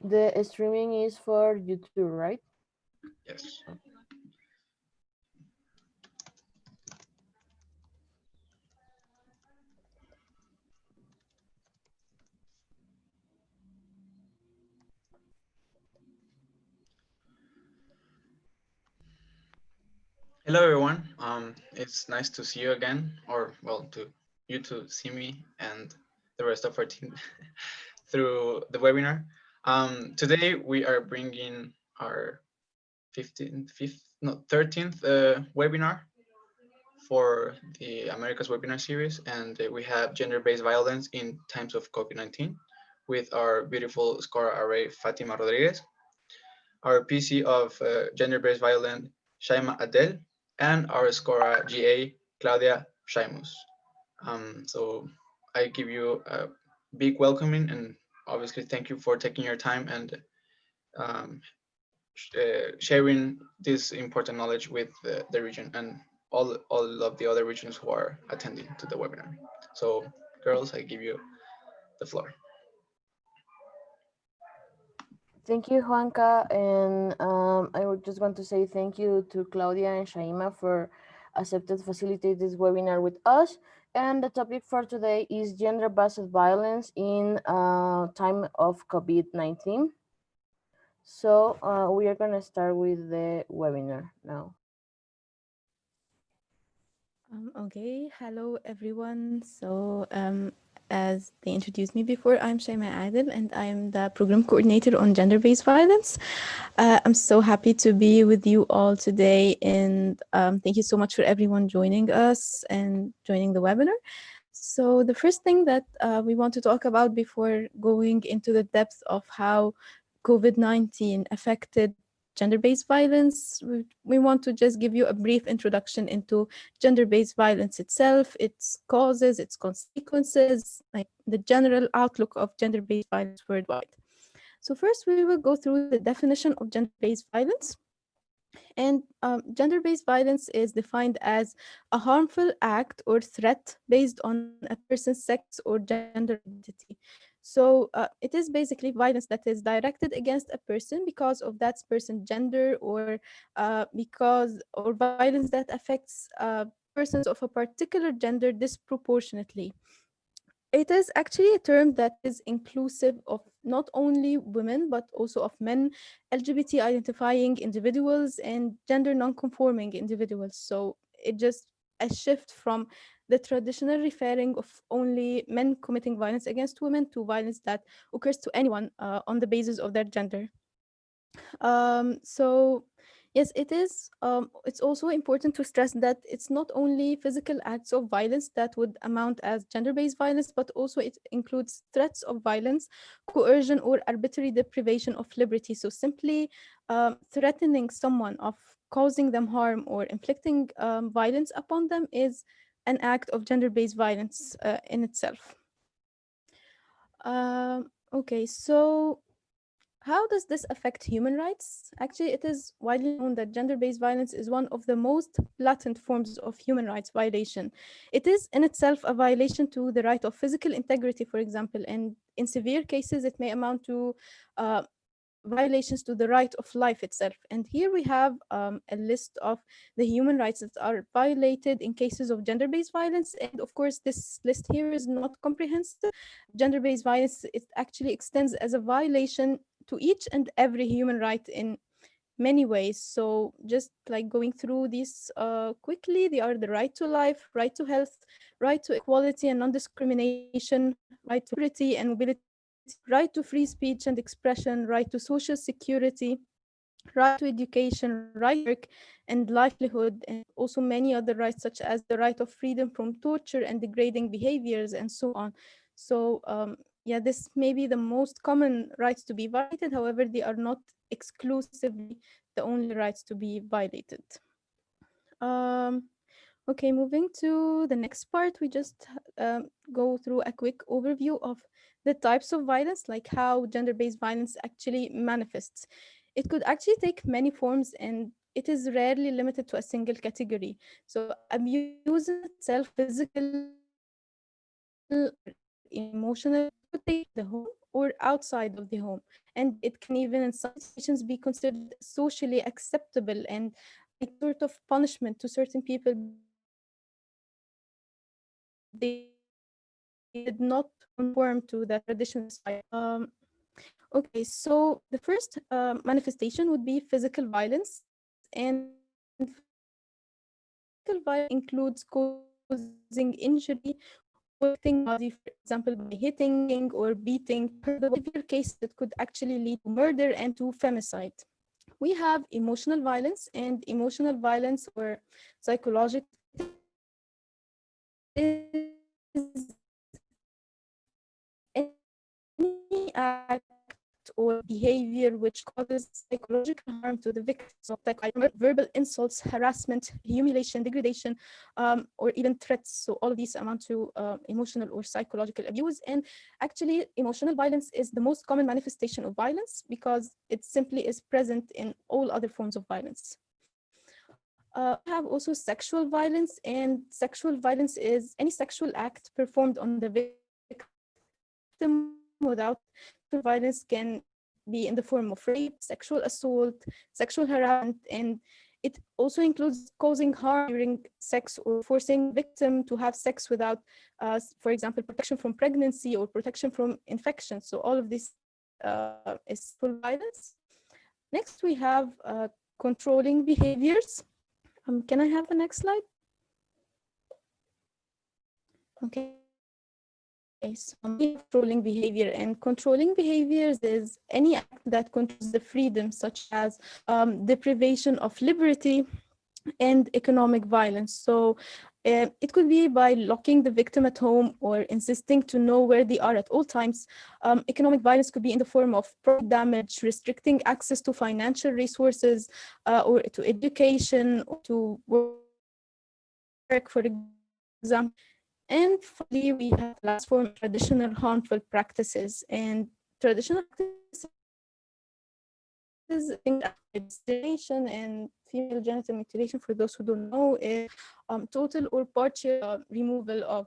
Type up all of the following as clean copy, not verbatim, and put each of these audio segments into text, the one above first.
The streaming is for YouTube, right? Yes. Hello, everyone. It's nice to see you again, or well, to you to see me and the rest of our team through the webinar. Today we are bringing our 15th, fifth, no, 13th webinar for the Americas webinar series, and we have gender-based violence in times of COVID-19 with our beautiful Scora array Fatima Rodriguez, our PC of gender-based violence Shaima Adel, and our Scora GA Claudia Shaimus. So I give you a big welcoming and obviously thank you for taking your time and um, sharing this important knowledge with the region and all of the other regions who are attending to the webinar. So girls, I give you the floor. Thank you, Juanca. And I would just want to say thank you to Claudia and Shaima for accepting to facilitate this webinar with us. And the topic for today is gender-based violence in time of COVID-19. So we are going to start with the webinar now. Okay, hello everyone. As they introduced me before, I'm Shaima Adil and I'm the program coordinator on gender-based violence. I'm so happy to be with you all today, and thank you so much for everyone joining us and joining the webinar. So, the first thing that we want to talk about before going into the depth of how COVID-19 affected gender-based violence, we want to just give you a brief introduction into gender-based violence itself, its causes, its consequences, like the general outlook of gender-based violence worldwide. So first, we will go through the definition of gender-based violence. And gender-based violence is defined as a harmful act or threat based on a person's sex or gender identity. So it is basically violence that is directed against a person because of that person's gender, or or violence that affects persons of a particular gender disproportionately. It is actually a term that is inclusive of not only women, but also of men, LGBT identifying individuals, and gender non-conforming individuals. So it just a shift from the traditional referring of only men committing violence against women to violence that occurs to anyone on the basis of their gender. So yes, it is. It's also important to stress that it's not only physical acts of violence that would amount as gender-based violence, but also it includes threats of violence, coercion, or arbitrary deprivation of liberty. So simply threatening someone of causing them harm or inflicting violence upon them is an act of gender-based violence in itself. Okay, so how does this affect human rights? Actually, it is widely known that gender based violence is one of the most blatant forms of human rights violation. It is in itself a violation to the right of physical integrity, for example, and in severe cases, it may amount to uh, violations to the right of life itself. And here we have a list of the human rights that are violated in cases of gender based violence. And of course, this list here is not comprehensive. Gender based violence, it actually extends as a violation to each and every human right in many ways. So just like going through these quickly, they are the right to life, right to health, right to equality and non-discrimination, right to liberty and mobility, right to free speech and expression, right to social security, right to education, right to work and livelihood, and also many other rights such as the right of freedom from torture and degrading behaviors and so on. So yeah, this may be the most common rights to be violated. However, they are not exclusively the only rights to be violated. Um, okay, moving to the next part, we just go through a quick overview of the types of violence, like how gender based violence actually manifests. It could actually take many forms, and it is rarely limited to a single category. So, abuse in itself, physical or emotional, could take place in the home or outside of the home. And it can even, in some situations, be considered socially acceptable and like sort of punishment to certain people because they did not conform to that traditional society. Okay, so the first manifestation would be physical violence, and physical violence includes causing injury or affecting the body, for example, by hitting, kicking, or beating to hurt the body. In severe cases, it could actually lead to murder and to femicide. We have emotional violence, and emotional violence or psychological violence, it is any act or behavior which causes psychological harm to the victim. So, verbal insults, harassment, humiliation, degradation, or even threats. So, all of these amount to emotional or psychological abuse. And actually, emotional violence is the most common manifestation of violence because it simply is present in all other forms of violence. We have also sexual violence, and sexual violence is any sexual act performed on the victim without consent. Sexual violence can be in the form of rape, sexual assault, sexual harassment, and it also includes causing harm during sex or forcing the victim to have sex without, for example, protection from pregnancy or protection from infection. So all of this is sexual violence. Next, we have controlling behaviors. Can I have the next slide? Okay, so we have controlling behavior, and controlling behaviors is any act that controls the freedom, such as deprivation of liberty and economic violence. So it could be by locking the victim at home or insisting to know where they are at all times. Economic violence could be in the form of property damage, restricting access to financial resources, or to education, or to work, for example. And finally, we have the last form, traditional harmful practices. And traditional practices include things like genital mutilation and female genital mutilation. For those who don't know, is total or partial removal of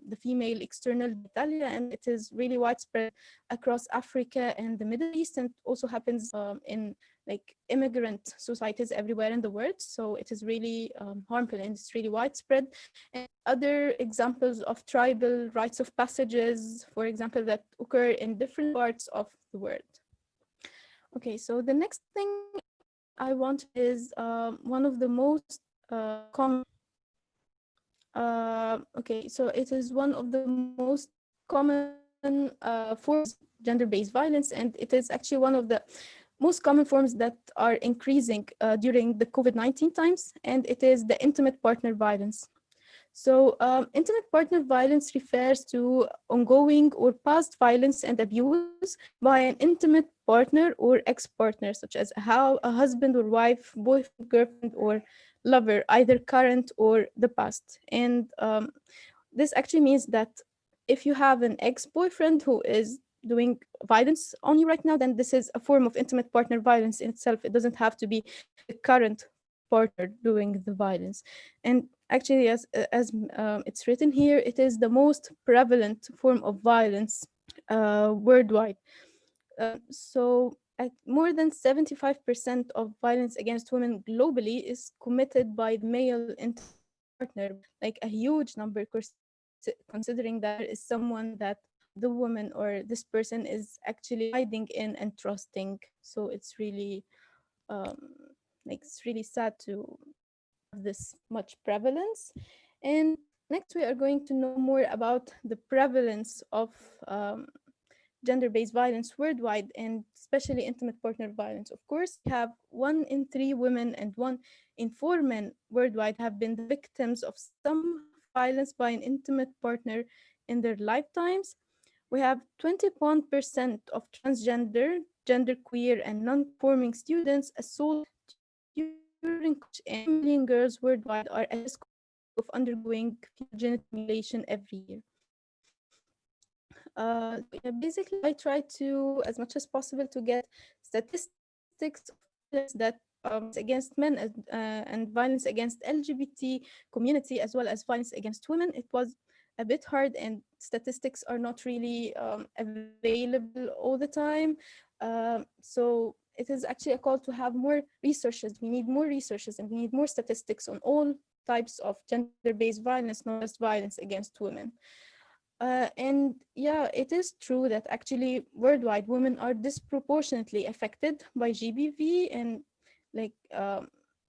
the female external genitalia, and it is really widespread across Africa and the Middle East, and also happens in like immigrant societies everywhere in the world. So it is really harmful and it's really widespread. And other examples of tribal rites of passages, for example, that occur in different parts of the world. Okay, so the next thing I want to mention is one of the most common. Okay, so it is one of the most common forms of gender-based violence, and it is actually one of the most common forms that are increasing during the COVID-19 times, and it is the intimate partner violence. So, intimate partner violence refers to ongoing or past violence and abuse by an intimate partner or ex-partner, such as how a husband or wife, boyfriend, girlfriend, or lover, either current or the past. And this actually means that if you have an ex-boyfriend who is doing violence on you right now, then this is a form of intimate partner violence in itself. It doesn't have to be the current partner doing the violence. And actually, as it's written here, it is the most prevalent form of violence worldwide. So, at more than 75% of violence against women globally is committed by the male intimate partner, like a huge number, considering that there is someone that the woman or this person is actually confiding in and trusting. So it's really um, like it's really sad to have this much prevalence. And next, we are going to know more about the prevalence of gender-based violence worldwide, and especially intimate partner violence. Of course, we have 1 in 3 women and 1 in 4 men worldwide have been the victims of some violence by an intimate partner in their lifetimes. We have 21% of transgender, genderqueer, and non-conforming students assaulted during college, and 2 million girls worldwide are at risk of undergoing female genital mutilation every year. So yeah, basically, I try to, as much as possible, to get statistics of violence that against men and violence against LGBT community, as well as violence against women. It was a bit hard, and statistics are not really available all the time. So it is actually a call to have more researches. We need more researches and we need more statistics on all types of gender-based violence, not just violence against women. And yeah, it is true that actually worldwide women are disproportionately affected by GBV, and like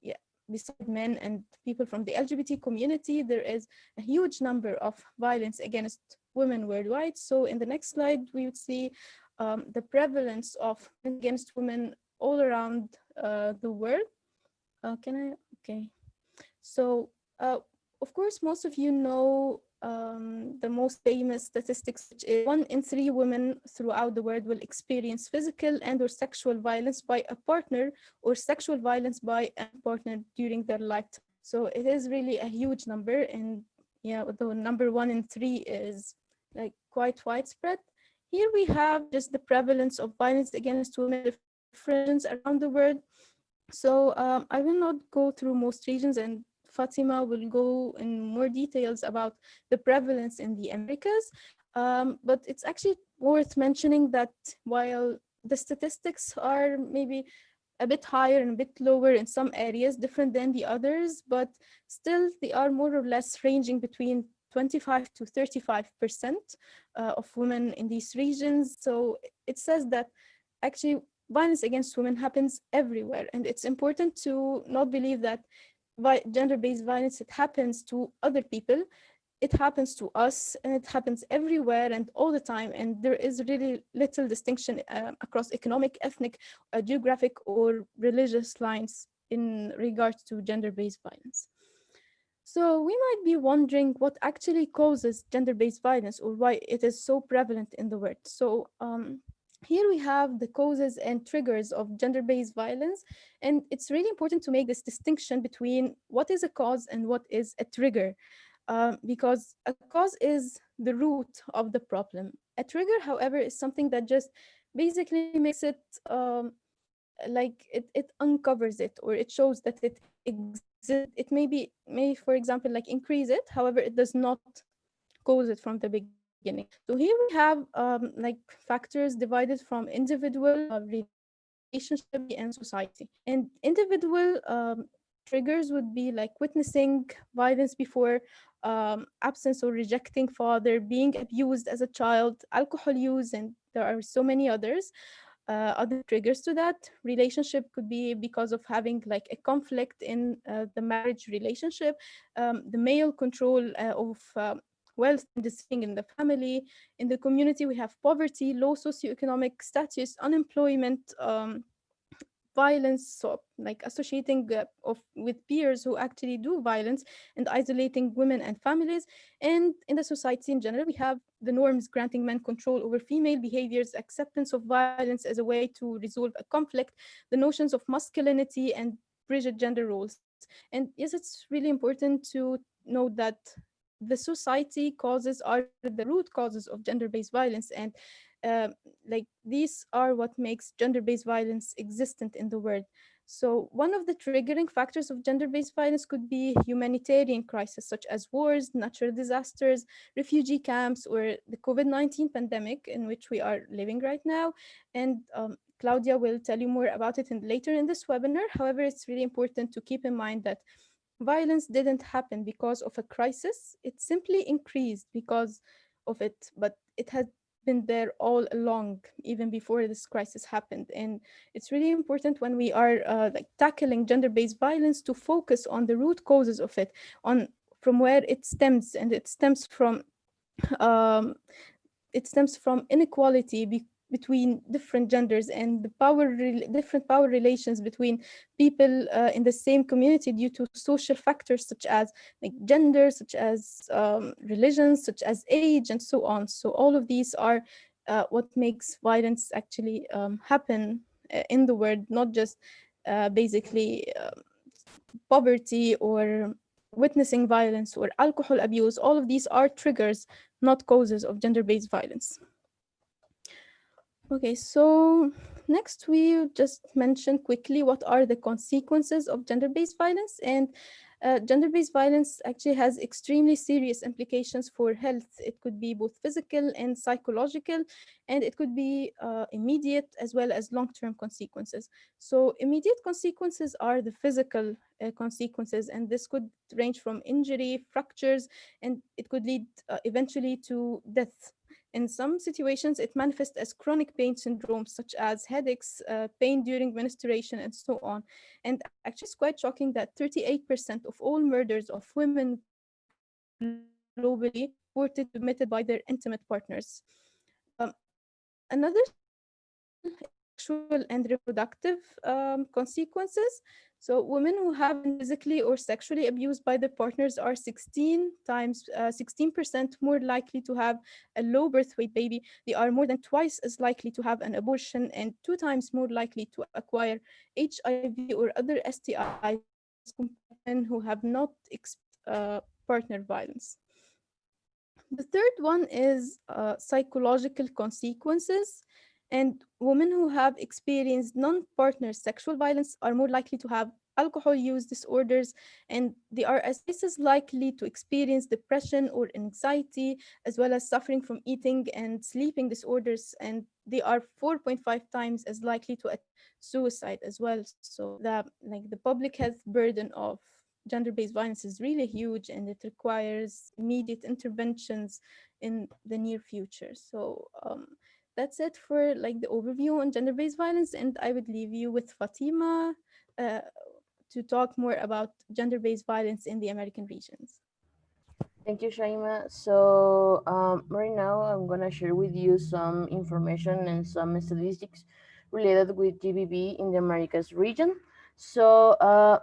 yeah, beside men and people from the LGBT community, there is a huge number of violence against women worldwide. So in the next slide, we would see the prevalence of violence against women all around the world. Can I? Okay. So, of course, most of you know the most famous statistics, which is 1 in 3 women throughout the world will experience physical and/or sexual violence by a partner or sexual violence by a partner during their lifetime. So it is really a huge number, and yeah, the number 1 in 3 is like quite widespread. Here we have just the prevalence of violence against women in different regions around the world. So I will not go through most regions, and Fatima will go in more details about the prevalence in the Americas. But it's actually worth mentioning that while the statistics are maybe a bit higher and a bit lower in some areas, different than the others, but still they are more or less ranging between 25 to 35% of women in these regions. So it says that actually violence against women happens everywhere, and it's important to not believe that gender-based violence, it happens to other people. It happens to us, and it happens everywhere and all the time, and there is really little distinction across economic, ethnic, geographic, or religious lines in regards to gender-based violence. So we might be wondering what actually causes gender-based violence, or why it is so prevalent in the world. So here we have the causes and triggers of gender-based violence, and it's really important to make this distinction between what is a cause and what is a trigger, because a cause is the root of the problem. A trigger, however, is something that just basically makes it like it uncovers it, or it shows that it exists. It may, for example, like increase it, however it does not cause it from the beginning. So here we have like factors divided from individual, relationship, community, and society. And individual triggers would be like witnessing violence before, absence or rejecting father, being abused as a child, alcohol use, and there are so many others. Other triggers to that relationship could be because of having like a conflict in the marriage relationship, the male control of wealth and decision in the family. In the community, we have poverty, low socioeconomic status, unemployment, violence, so like associating with peers who actually do violence, and isolating women and families. And in the society in general, we have the norms granting men control over female behaviors, acceptance of violence as a way to resolve a conflict, the notions of masculinity, and rigid gender roles. And yes, it's really important to note that the society causes are the root causes of gender-based violence, and uh, like these are what makes gender-based violence existent in the world. So one of the triggering factors of gender-based violence could be humanitarian crises such as wars, natural disasters, refugee camps, or the COVID-19 pandemic in which we are living right now. And Claudia will tell you more about it later in this webinar. However, it's really important to keep in mind that violence didn't happen because of a crisis. It simply increased because of it, but it has been there all along, even before this crisis happened. And it's really important when we are like tackling gender-based violence to focus on the root causes of it, on from where it stems, and um, it stems from inequality between different genders, and the different power relations between people in the same community due to social factors such as like gender, such as religion, such as age, and so on. So all of these are what makes violence actually happen in the world, not just basically poverty or witnessing violence or alcohol abuse. All of these are triggers, not causes of gender-based violence. Okay, so next we just mention quickly what are the consequences of gender-based violence. And Gender-based violence actually has extremely serious implications for health. It could be both physical and psychological, and it could be immediate as well as long-term consequences. So immediate consequences are the physical consequences, and this could range from injury, fractures, and it could lead eventually to death. In some situations, it manifests as chronic pain syndromes such as headaches, pain during menstruation, and so on. And actually, it's quite shocking that 38% of all murders of women globally reported to be committed by their intimate partners. Another social is sexual and reproductive consequences. So, women who have been physically or sexually abused by their partners are 16% more likely to have a low birth weight baby. They are more than twice as likely to have an abortion and 2 times more likely to acquire HIV or other STIs compared to women who have not experienced partner violence. The third one is psychological consequences. And women who have experienced non partner sexual violence are more likely to have alcohol use disorders, and they are as twice as likely to experience depression or anxiety, as well as suffering from eating and sleeping disorders. And they are 4.5 times as likely to attempt suicide as well. So the public health burden of gender-based violence is really huge, and it requires immediate interventions in the near future. So that's it for the overview on gender-based violence, and I would leave you with Fatima uh, to talk more about gender-based violence in the American regions. Thank you, Shaima. So, right now I'm gonna share with you some information and some statistics related with GBV in the Americas region. So,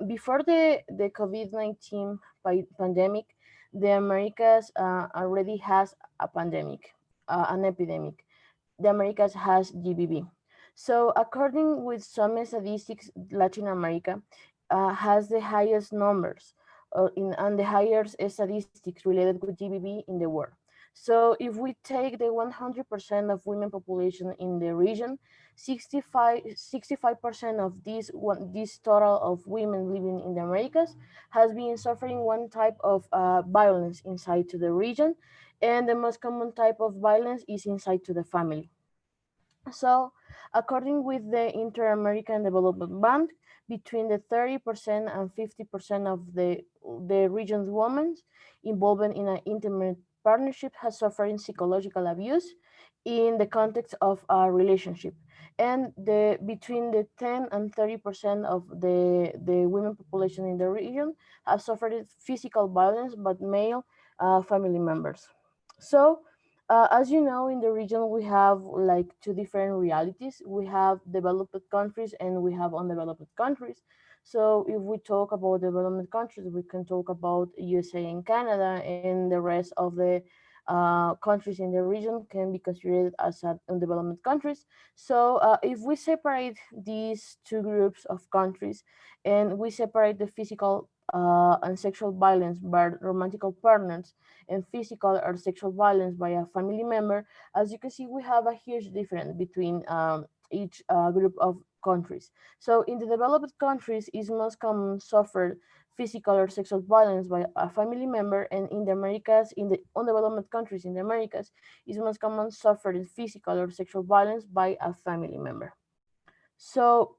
before the COVID-19 pandemic, the Americas already has a pandemic, an epidemic. The Americas has GBV. So, according with some statistics, Latin America has the highest numbers and the highest statistics related with GBV in the world. So, if we take the 100% of women population in the region, 65% of this total of women living in the Americas has been suffering one type of violence inside to the region, and the most common type of violence is inside to the family. So, according with the Inter-American Development Bank, between the 30% and 50% of the region's women involved in an intimate partnership has suffered psychological abuse in the context of a relationship. And between the 10 and 30% of the women population in the region have suffered physical violence by male family members. So, as you know, in the region, we have like two different realities. We have developed countries and we have undeveloped countries. So, if we talk about development countries, we can talk about USA and Canada, and the rest of the countries in the region can be considered as undeveloped countries. So, if we separate these two groups of countries and we separate the physical and sexual violence by romantic partners and physical or sexual violence by a family member, as you can see, we have a huge difference between each group of countries. So, in the developed countries, it's most common suffer physical or sexual violence by a family member, and in the Americas, in the undeveloped countries in the Americas, it's most common suffer physical or sexual violence by a family member. So,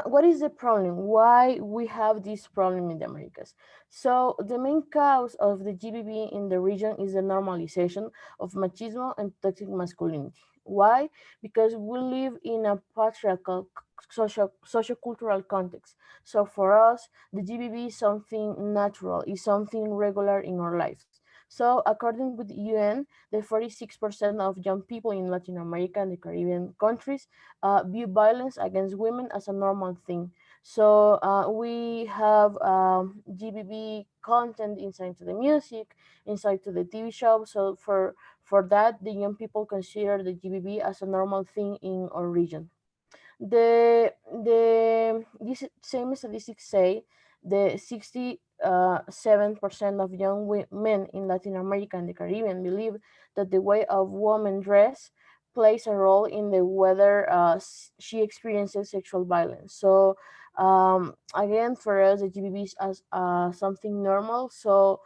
what is the problem? Why we have this problem in the Americas? So the main cause of the GBV in the region is the normalization of machismo and toxic masculinity. Why? Because we live in a patriarchal social-cultural context. So for us, the GBV is something natural, is something regular in our lives. So according with the UN, the 46% of young people in Latin America and the Caribbean countries view violence against women as a normal thing. So we have GBB content inside to the music, inside to the TV show. So for that, the young people consider the GBB as a normal thing in our region. These same statistics say the 67% of young men in Latin America and the Caribbean believe that the way of women dress plays a role in the whether she experiences sexual violence. So Again, for us, the GBV is as something normal, so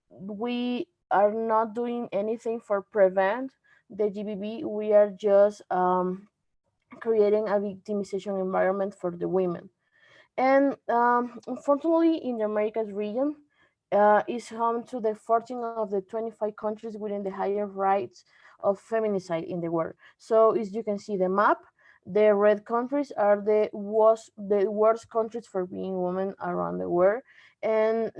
we are not doing anything for prevent the GBV. We are just creating a victimization environment for the women. And unfortunately, in the Americas region, is home to the 14 of the 25 countries within the higher rights of feminicide in the world. So, as you can see the map, the red countries are the worst countries for being women around the world. And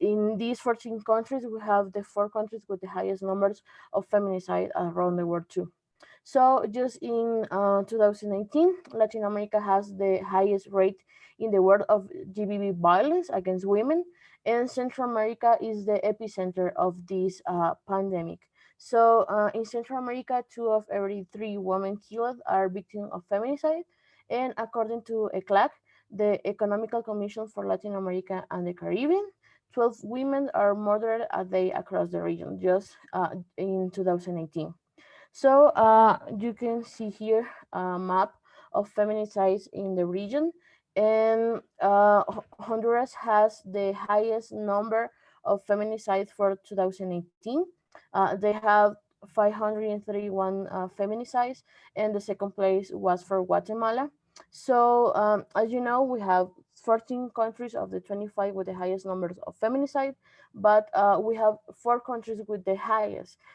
in these 14 countries, we have the four countries with the highest numbers of feminicide around the world too. So just in 2019, Latin America has the highest rate in the world of GBV violence against women, and Central America is the epicenter of this pandemic. So in Central America, two of every three women killed are victims of feminicide, and according to ECLAC, the Economical Commission for Latin America and the Caribbean, 12 women are murdered a day across the region just in 2018. So you can see here a map of feminicides in the region, and Honduras has the highest number of feminicides for 2018. They have 531 feminicides, and the second place was for Guatemala. So as you know, we have 14 countries of the 25 with the highest numbers of feminicide, but we have four countries with the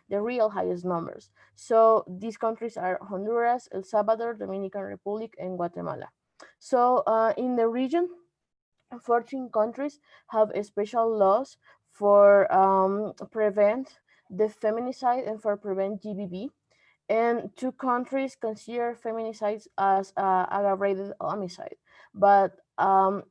real highest numbers. So these countries are Honduras, El Salvador, Dominican Republic, and Guatemala. So in the region, 14 countries have a special laws for prevent the feminicide and for prevent GBV, and two countries consider feminicides as aggravated homicide. But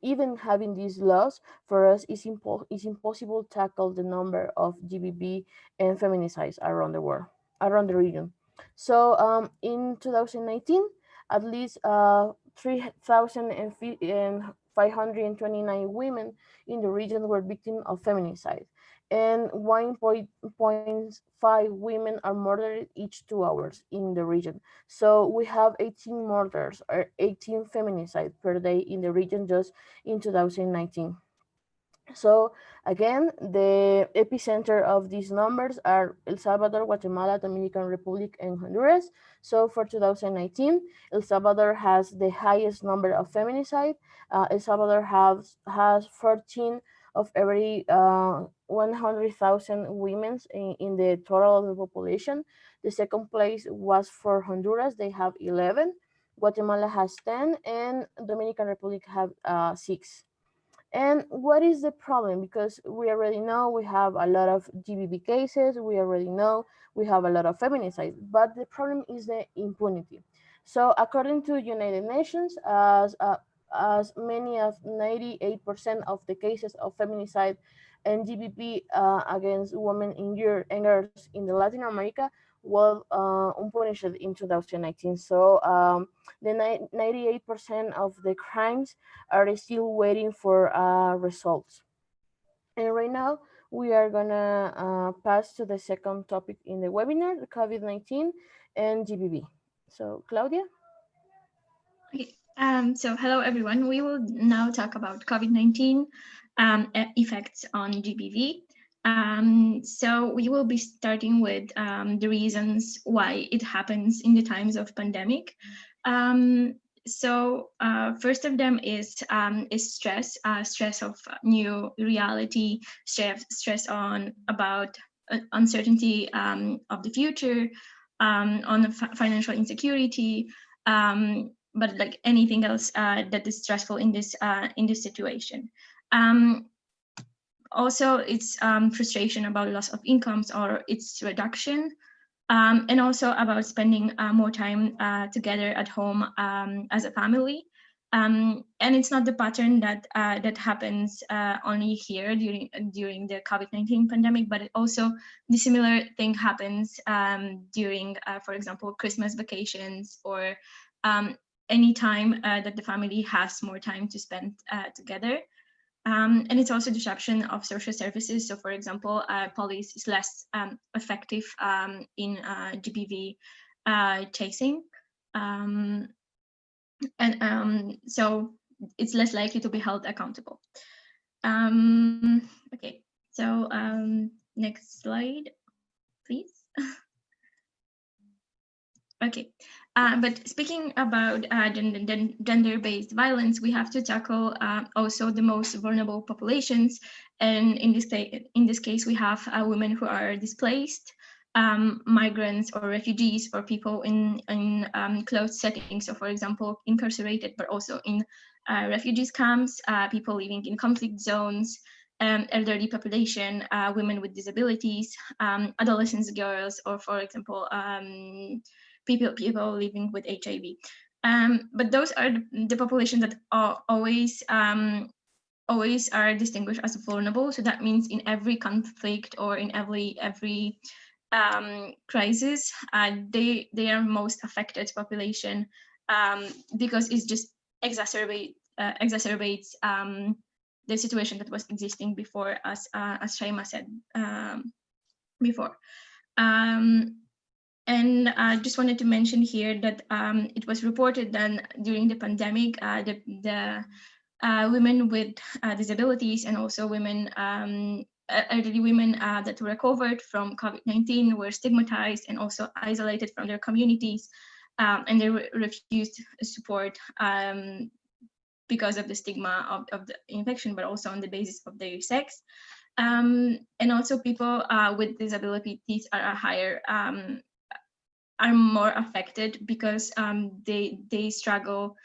even having these laws, for us, is impossible to tackle the number of GBV and feminicides around the world, around the region. So in 2019, at least 3,529 women in the region were victims of feminicide, and 1.5 women are murdered each 2 hours in the region. So we have 18 murders or 18 feminicides per day in the region just in 2019. So again, the epicenter of these numbers are El Salvador, Guatemala, Dominican Republic, and Honduras. So for 2019, El Salvador has the highest number of feminicide. El Salvador has 14 of every 100,000 women in the total of the population. The second place was for Honduras. They have 11. Guatemala has 10, and Dominican Republic have 6. And what is the problem? Because we already know we have a lot of GBV cases, we already know we have a lot of feminicide, but the problem is the impunity. So according to United Nations, as many as 98% of the cases of feminicide and GBV against women and girls in the Latin America were unpunished in 2019. So the 98% of the crimes are still waiting for results. And right now, we are gonna pass to the second topic in the webinar, the COVID-19 and GBV. So, Claudia? Okay, so hello everyone. We will now talk about COVID-19 effects on GBV. So we will be starting with the reasons why it happens in the times of pandemic. So first of them is stress, stress of new reality, stress on about uncertainty of the future, on financial insecurity, but like anything else that is stressful in this situation. Also, it's frustration about loss of incomes or its reduction, and also about spending more time together at home as a family. And it's not the pattern that that happens only here during the COVID-19 pandemic, but it also the similar thing happens during, for example, Christmas vacations or any time that the family has more time to spend together. And it's also disruption of social services. So, for example, police is less effective in GBV chasing. And so it's less likely to be held accountable. Okay, so next slide, please. Okay, but speaking about gender-based violence, we have to tackle also the most vulnerable populations, and in this case, we have women who are displaced, migrants or refugees, or people in closed settings. So, for example, incarcerated, but also in refugees camps, people living in conflict zones, elderly population, women with disabilities, adolescents, girls, or for example, people living with HIV. But those are the populations that are always are distinguished as vulnerable. So that means in every conflict or in every crisis, they are most affected population, because it's just exacerbates the situation that was existing before, as Shaima said before. And I just wanted to mention here that it was reported that during the pandemic, the women with disabilities and also women, elderly women that recovered from COVID-19 were stigmatized and also isolated from their communities, and they refused support because of the stigma of the infection, but also on the basis of their sex. And also people with disabilities are higher, are more affected because they struggle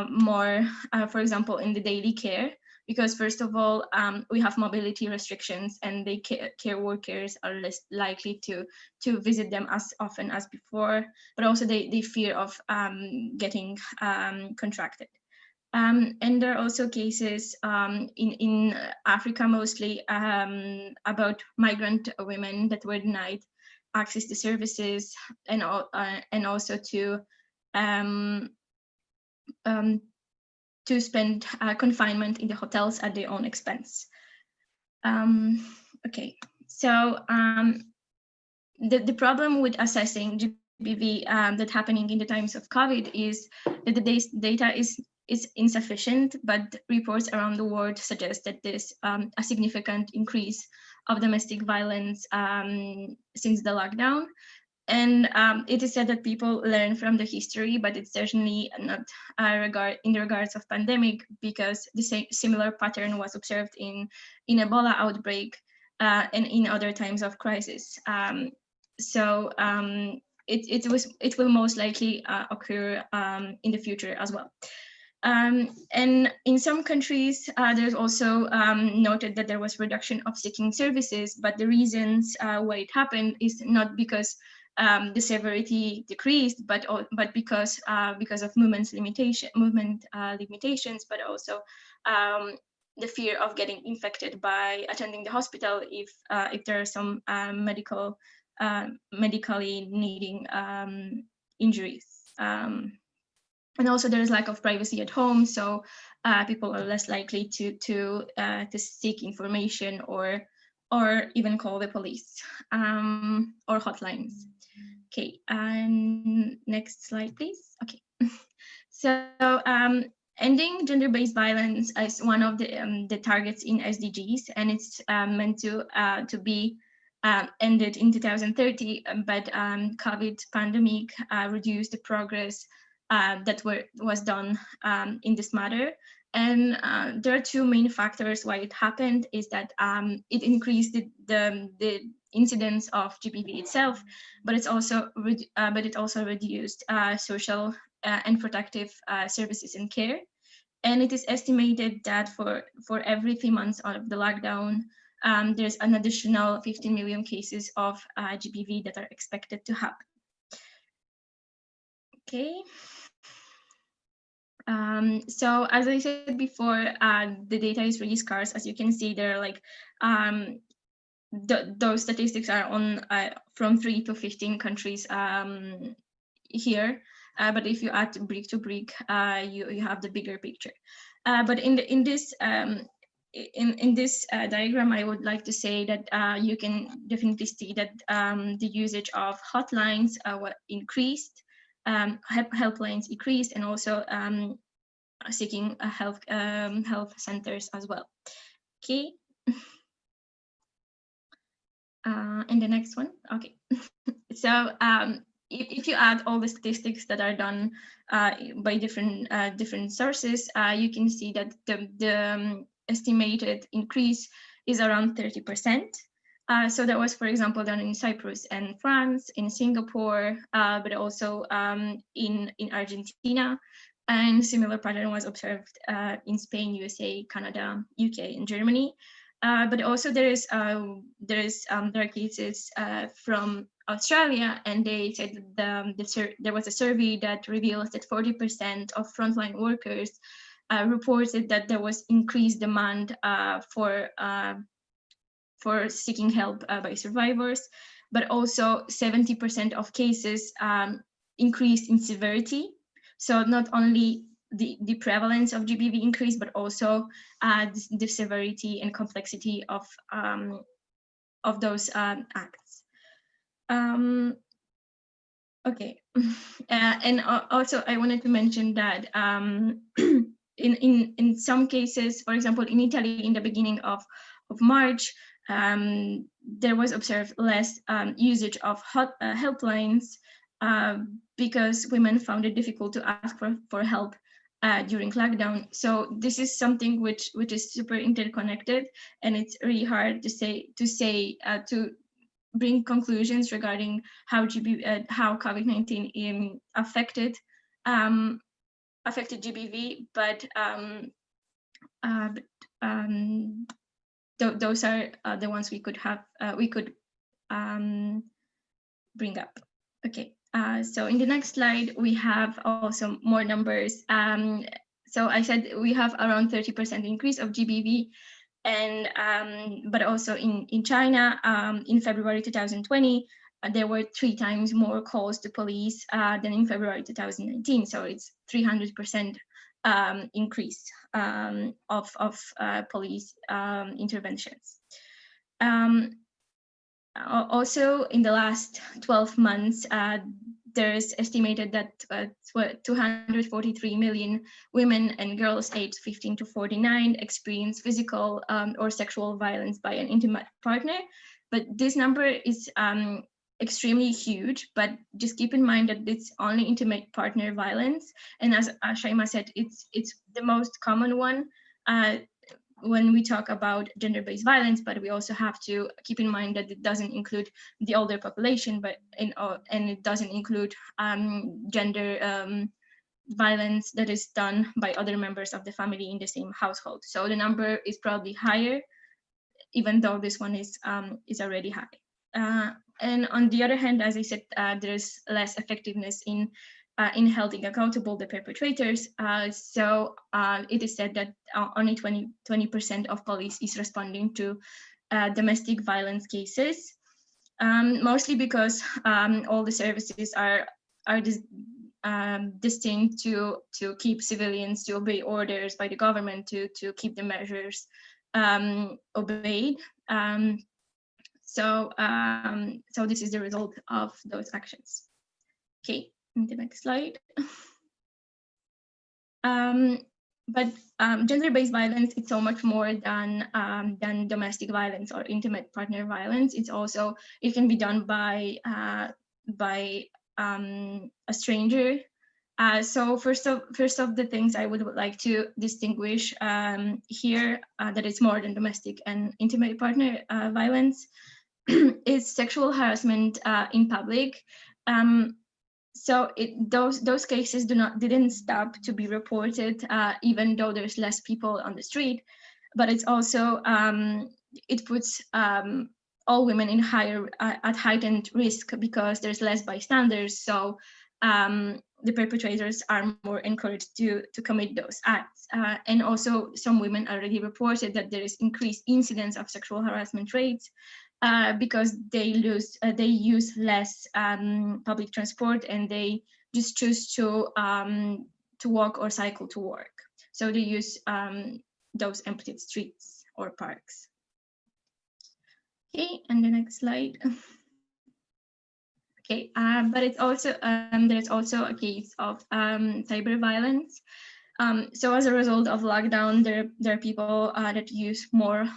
more, for example, in the daily care, because first of all, we have mobility restrictions, and the care workers are less likely to visit them as often as before, but also they fear of getting contracted. And there are also cases in Africa mostly, about migrant women that were denied access to services, and also um, to spend confinement in the hotels at their own expense. Okay, so the problem with assessing GBV that happening in the times of COVID is that the data is insufficient, but reports around the world suggest that there's a significant increase of domestic violence since the lockdown. And it is said that people learn from the history, but it's certainly not in regards of pandemic, because the similar pattern was observed in Ebola outbreak and in other times of crisis. So it will most likely occur in the future as well. And in some countries, there's also noted that there was reduction of seeking services, but the reasons why it happened is not because the severity decreased, but because of movement limitations, but also the fear of getting infected by attending the hospital if there are some medically needing injuries. And also there's lack of privacy at home, so people are less likely to seek information or even call the police or hotlines. Okay, and next slide, please. Okay, so ending gender-based violence is one of the targets in SDGs, and it's meant to be ended in 2030, but COVID pandemic reduced the progress that was done in this matter. And there are two main factors why it happened. Is that it increased the incidence of GBV itself, but it also reduced social and protective services and care. And it is estimated that for every 3 months of the lockdown, there's an additional 15 million cases of GBV that are expected to happen. Okay. So as I said before, the data is really scarce. As you can see, there are like those statistics are on from 3 to 15 countries here. But if you add brick to brick, you have the bigger picture. But in this diagram, I would like to say that you can definitely see that the usage of hotlines increased, helplines increased, and also seeking health centers as well. Okay. And the next one. Okay. So if you add all the statistics that are done by different sources, you can see that the estimated increase is around 30%. So that was, for example, done in Cyprus and France, in Singapore, but also in Argentina. And similar pattern was observed in Spain, USA, Canada, UK, and Germany. But also there are cases from Australia, and they said that there was a survey that reveals that 40% of frontline workers reported that there was increased demand for seeking help by survivors, but also 70% of cases increased in severity. So not only the prevalence of GBV increased, but also the severity and complexity of those acts. Okay, and also I wanted to mention that in some cases, for example, in Italy, in the beginning of March, there was observed less usage of helplines because women found it difficult to ask for help during lockdown. So this is something which is super interconnected, and it's really hard to bring conclusions regarding how COVID-19 affected GBV, but those are the ones we could bring up. Okay, so in the next slide we have also more numbers. So I said we have around 30% increase of GBV, and but also in China, in February 2020, there were 3 times more calls to police than in February 2019. So it's 300% increase of police interventions. Also, in the last 12 months, there's estimated that 243 million women and girls aged 15 to 49 experience physical or sexual violence by an intimate partner. But this number is extremely huge, but just keep in mind that it's only intimate partner violence. And as Shaima said, it's the most common one when we talk about gender-based violence, but we also have to keep in mind that it doesn't include the older population, and it doesn't include gender violence that is done by other members of the family in the same household. So the number is probably higher, even though this one is already high. And on the other hand, as I said, there's less effectiveness in holding accountable the perpetrators. So it is said that only 20% of police is responding to domestic violence cases, mostly because all the services are destined to keep civilians to obey orders by the government, to keep the measures obeyed. So this is the result of those actions. Okay, the next slide. But gender-based violence, it's so much more than domestic violence or intimate partner violence. It can be done by a stranger. So first of the things I would like to distinguish here, that it's more than domestic and intimate partner violence, is sexual harassment in public. So those cases didn't stop to be reported, even though there's less people on the street. But it's also it puts all women in at heightened risk because there's less bystanders. So the perpetrators are more encouraged to commit those acts. And also some women already reported that there is increased incidence of sexual harassment rates because they use less public transport, and they just choose to walk or cycle to work. So they use those empty streets or parks. Okay, and the next slide. Okay, but it's also there's also a case of cyber violence. So as a result of lockdown, there are people that use more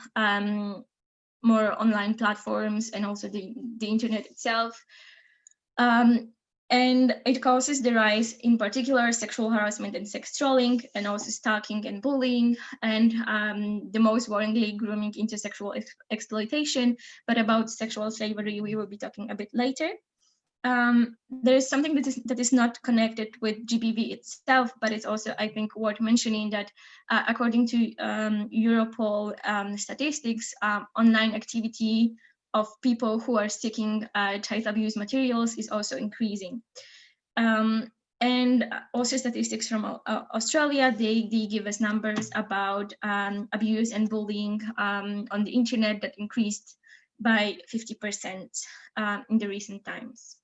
online platforms and also the internet itself. And it causes the rise, in particular, sexual harassment and sex trolling, and also stalking and bullying, and the most worryingly, grooming into sexual exploitation. But about sexual slavery, we will be talking a bit later. There is something that is not connected with GBV itself, but it's also, I think, worth mentioning that according to Europol statistics, online activity of people who are seeking child abuse materials is also increasing. And also statistics from Australia, they give us numbers about abuse and bullying on the internet that increased by 50% in the recent times.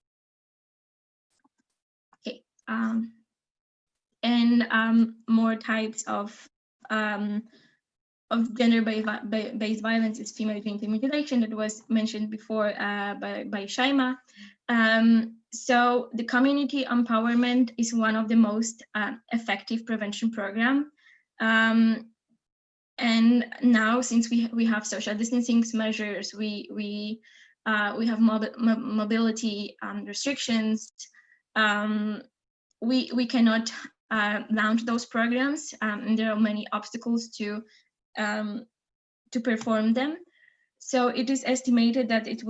Okay, and more types of gender-based violence is female genital mutilation that was mentioned before by Shaima. So the community empowerment is one of the most effective prevention program. And now, since we have social distancing measures, we have mobility restrictions. We cannot launch those programs, and there are many obstacles to perform them. So it is estimated that it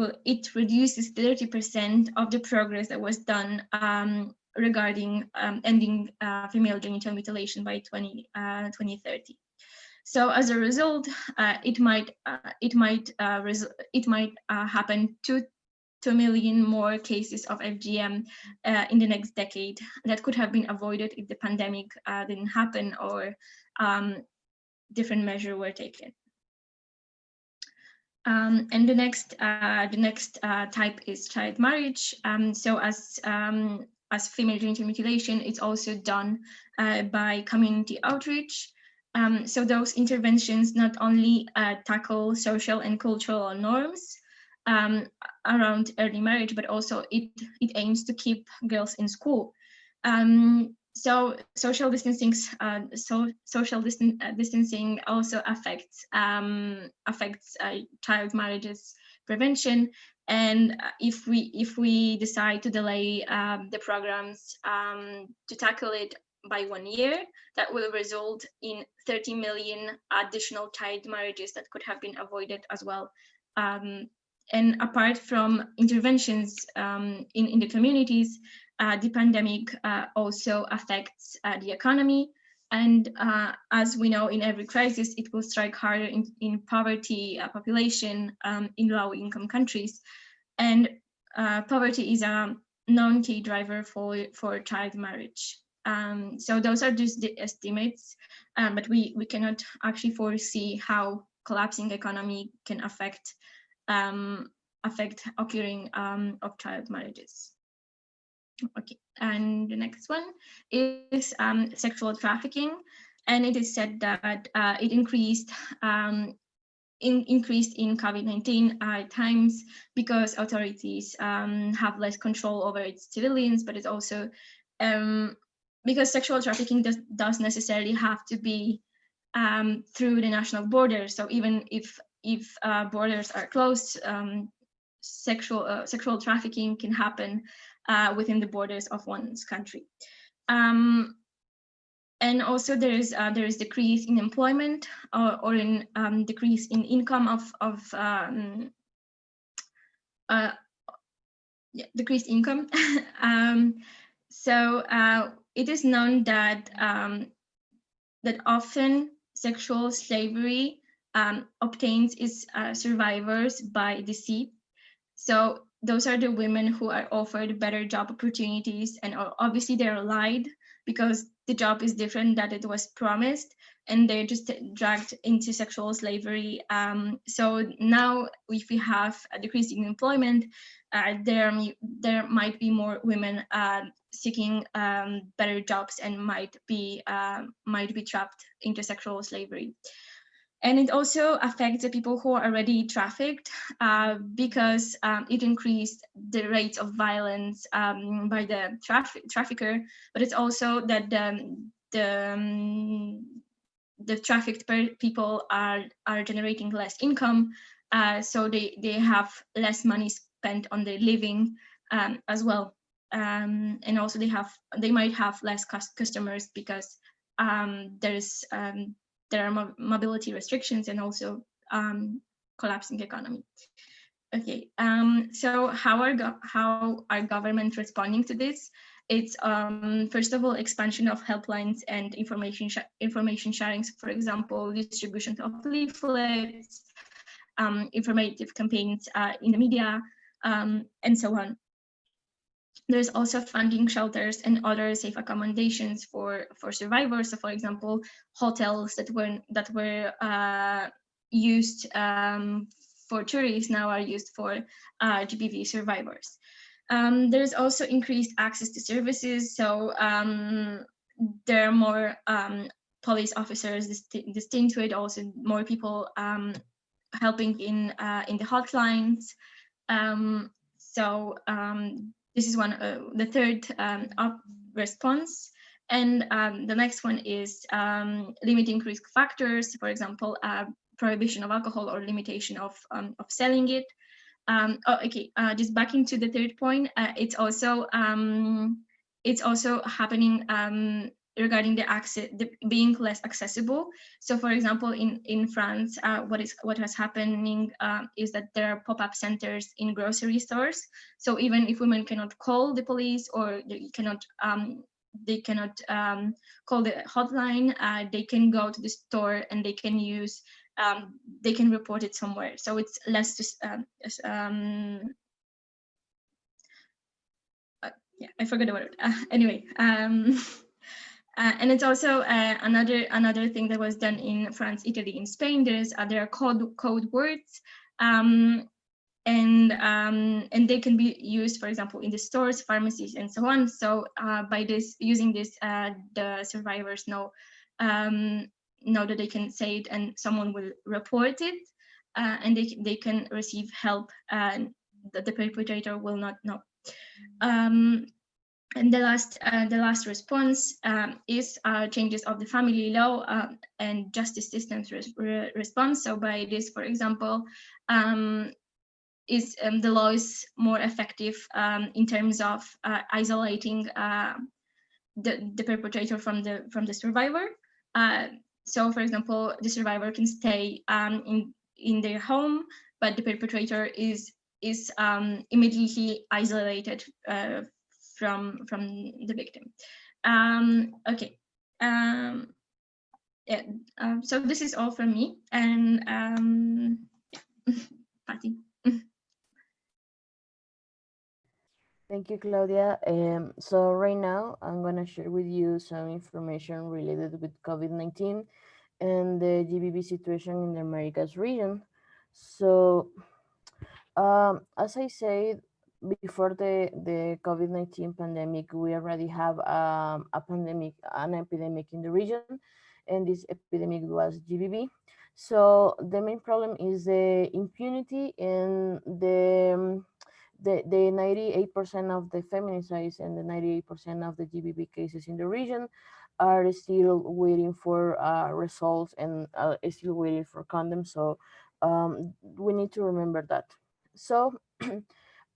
reduces 30% of the progress that was done regarding ending female genital mutilation by 2030. So as a result, it might happen 2 million more cases of FGM in the next decade that could have been avoided if the pandemic didn't happen or different measures were taken. And the next type is child marriage. So as female genital mutilation, it's also done by community outreach. So those interventions not only tackle social and cultural norms around early marriage, but also it aims to keep girls in school. So social distancing also affects child marriages prevention. And if we decide to delay the programs to tackle it by 1 year, that will result in 30 million additional child marriages that could have been avoided as well. And apart from interventions in the communities, the pandemic also affects the economy. And as we know, in every crisis, it will strike harder in poverty population in low-income countries. And poverty is a known key driver for child marriage. So those are just the estimates, but we cannot actually foresee how collapsing economy can affect occurring of child marriages. Okay, and the next one is sexual trafficking, and it is said that it increased in COVID-19 times because authorities have less control over its civilians, but it's also because sexual trafficking does necessarily have to be through the national borders. So even if borders are closed, sexual trafficking can happen within the borders of one's country. And also there is decrease in employment or in decrease in income decreased income. So it is known that that often sexual slavery obtains its survivors by deceit. So those are the women who are offered better job opportunities, and obviously they're lied because the job is different that it was promised, and they're just dragged into sexual slavery. So now if we have a decrease in employment, there might be more women seeking better jobs and might be trapped into sexual slavery. And it also affects the people who are already trafficked because it increased the rates of violence by the trafficker, but it's also that the trafficked people are generating less income, so they have less money spent on their living as well, and also they might have less customers because there are mobility restrictions and also collapsing economy. Okay, so how are government responding to this? It's first of all expansion of helplines and information sharing. So for example, distribution of leaflets, informative campaigns in the media, and so on. There's also funding shelters and other safe accommodations for survivors. So for example, hotels that were used for tourists now are used for GBV survivors. There's also increased access to services. So there are more police officers distinct with, also more people helping in the hotlines. So this is the third response. And the next one is limiting risk factors, for example, prohibition of alcohol or limitation of selling it. Just back into the third point, it's also happening regarding the being less accessible. So for example, in France, what has happening is that there are pop-up centers in grocery stores. So even if women cannot call the police, or they cannot call the hotline, they can go to the store and they can report it somewhere. So it's less yeah, I forgot the word. Anyway, and it's also another thing that was done in France, Italy, and Spain. There are code words, and they can be used, for example, in the stores, pharmacies, and so on. So by using this, the survivors know that they can say it, and someone will report it, and they can receive help, that the perpetrator will not know. And the last response is changes of the family law and justice systems response. So by this, for example, the law is more effective in terms of isolating the perpetrator from the survivor. So for example, the survivor can stay in their home, but the perpetrator is immediately isolated from the victim. Okay. Yeah. So this is all from me, and yeah. Patty. Thank you, Claudia. So right now, I'm gonna share with you some information related with COVID-19 and the GBV situation in the Americas region. So, as I said before the COVID-19 pandemic, we already have an epidemic in the region, and this epidemic was GBV. So the main problem is the impunity and the 98% of the feminicides and the 98% of the GBV cases in the region are still waiting for results and still waiting for condoms. So we need to remember that. So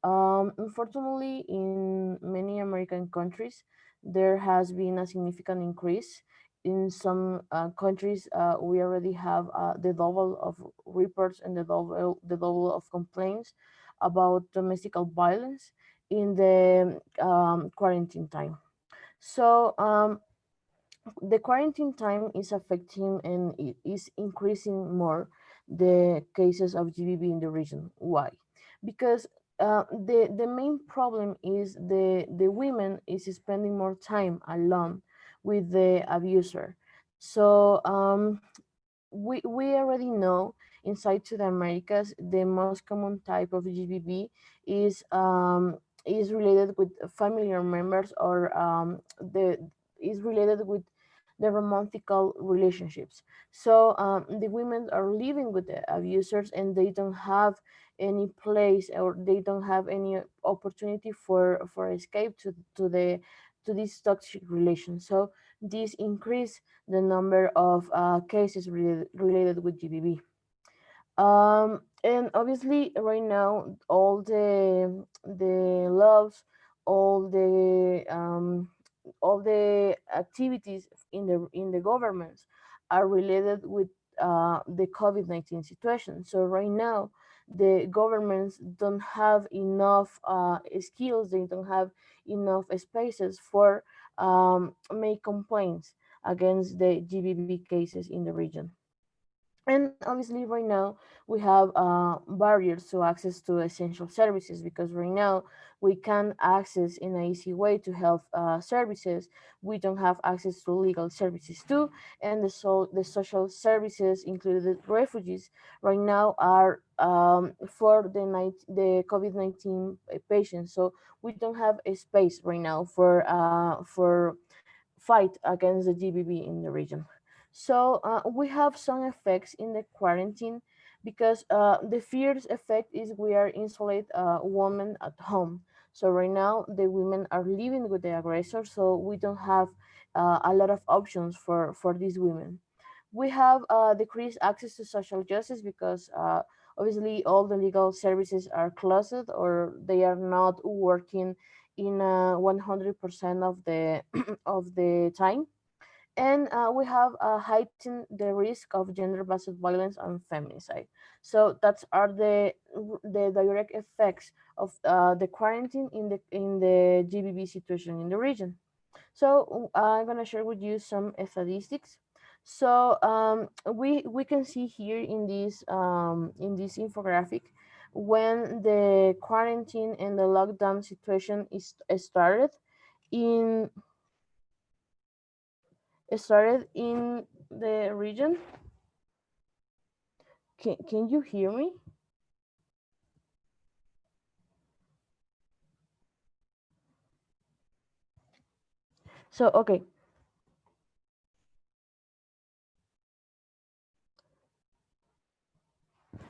unfortunately, in many American countries, there has been a significant increase. In some countries, we already have the double of reports and the double of complaints about domestic violence in the quarantine time. So the quarantine time is affecting and it is increasing more the cases of GBV in the region. Why? Because the main problem is the women is spending more time alone with the abuser. So we already know inside to the Americas, the most common type of GBV is related with family members or the is related with the romantical relationships. So the women are living with the abusers and they don't have any place or they don't have any opportunity for escape to the to this toxic relation. So this increase the number of cases related with GBV. And obviously right now all the laws, all the activities in the governments are related with the COVID-19 situation. So right now the governments don't have enough skills, they don't have enough spaces for make complaints against the GBV cases in the region. And obviously right now we have barriers to access to essential services, because right now we can access in an easy way to health services. We don't have access to legal services too, and the social services included refugees right now are for the COVID-19 patients. So we don't have a space right now for fight against the GBV in the region. So we have some effects in the quarantine, because the first effect is we are isolate women at home. So right now the women are living with the aggressor, so we don't have a lot of options for these women. We have decreased access to social justice, because obviously all the legal services are closed, or they are not working in 100% of the of the time. And we have heightened the risk of gender-based violence and feminicide. So that's are the direct effects of the quarantine in the GBV situation in the region. So I'm gonna share with you some statistics. So we can see here in this infographic, when the quarantine and the lockdown situation is in started in the region. Can you hear me? So okay,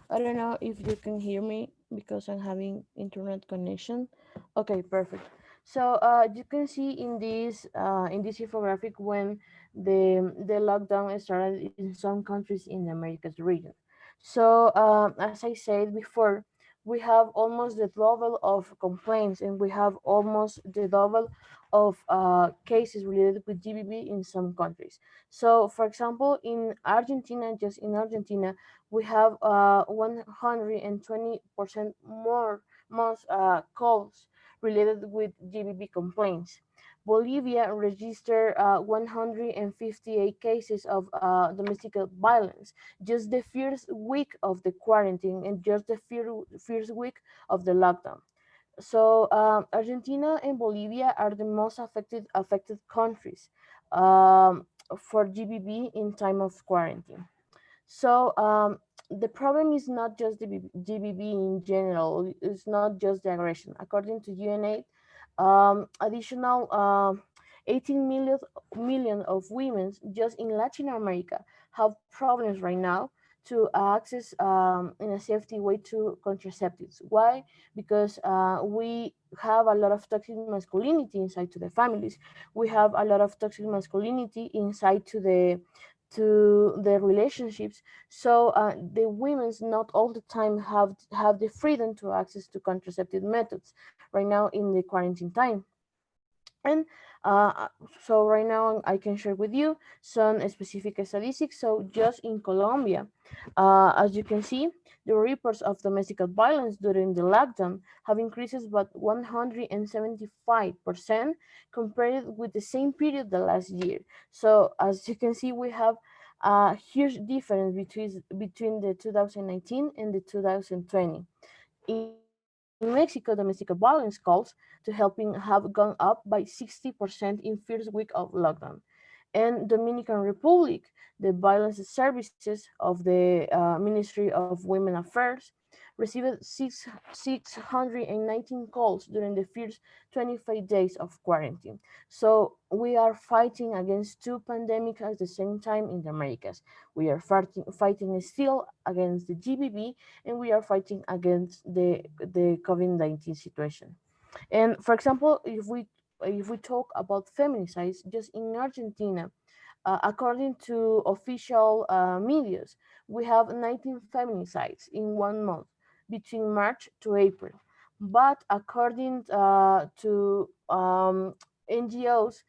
I don't know if you can hear me because I'm having internet connection. Okay, perfect. So you can see in this infographic when the lockdown started in some countries in the Americas region. So as I said before, we have almost the double of complaints, and we have almost the double of cases related with GBV in some countries. So for example, in Argentina, just in Argentina, we have 120% more most calls related with GBV complaints. Bolivia registered 158 cases of domestic violence just the first week of the quarantine, and just the first week of the lockdown. So Argentina and Bolivia are the most affected countries for GBV in time of quarantine. So the problem is not just the GBV in general. It's not just the aggression. According to UNAID, additional 18 million of women just in Latin America have problems right now to access in a safety way to contraceptives. Why? Because we have a lot of toxic masculinity inside to the families. We have a lot of toxic masculinity inside to the relationships. So the women's not all the time have the freedom to access to contraceptive methods right now in the quarantine time. And uh, so right now I can share with you some specific statistics. So just in Colombia, as you can see, the reports of domestic violence during the lockdown have increased by 175% compared with the same period the last year. So as you can see, we have a huge difference between the 2019 and the 2020. In Mexico, domestic violence calls to helping have gone up by 60% in first week of lockdown. And Dominican Republic, the violence services of the Ministry of Women Affairs received 619 calls during the first 25 days of quarantine. So we are fighting against two pandemics at the same time in the Americas. We are fighting still against the GBV, and we are fighting against the COVID-19 situation. And for example, if we if we talk about feminicides, just in Argentina, according to official medias, we have 19 feminicides in 1 month between March to April. But according to NGOs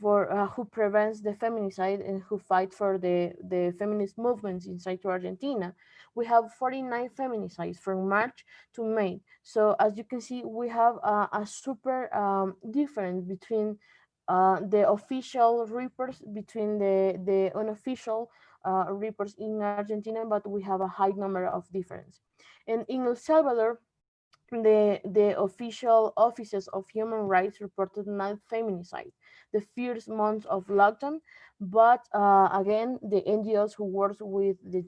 for who prevents the feminicide and who fight for the feminist movements inside to Argentina, we have 49 feminicides from March to May. So as you can see, we have a super difference between the official reports between the unofficial reports in Argentina, but we have a high number of difference. And in El Salvador, the official offices of human rights reported not feminicide the first months of lockdown, but again, the NGOs who work with the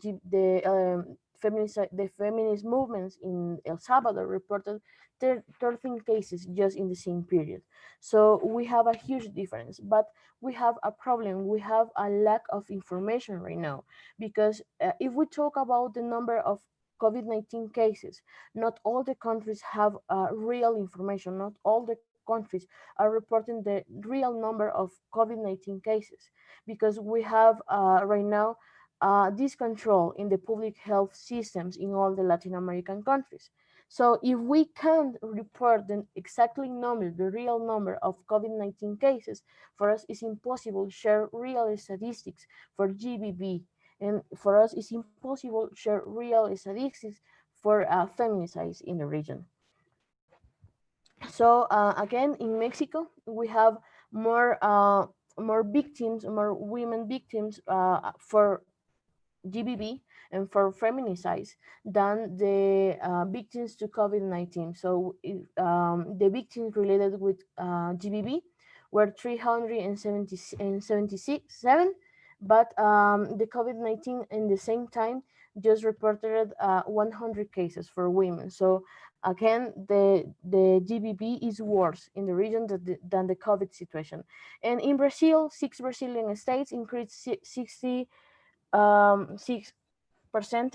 feminist movements in El Salvador reported 13 cases just in the same period. So we have a huge difference, but we have a problem. We have a lack of information right now because if we talk about the number of COVID-19 cases, not all the countries have real information. Not all the countries are reporting the real number of COVID-19 cases because we have right now discontrol in the public health systems in all the Latin American countries. So if we can't report the exactly number, the real number of COVID-19 cases, for us it's impossible to share real statistics for GBV. And for us, it's impossible to share real statistics for feminicides in the region. So again, in Mexico, we have more more victims, more women victims for GBV and for feminicides than the victims to COVID-19. So the victims related with GBV were 377, but the COVID-19 in the same time just reported 100 cases for women. So again, the GBV is worse in the region than the COVID situation. And in Brazil, 6 Brazilian states increased 6%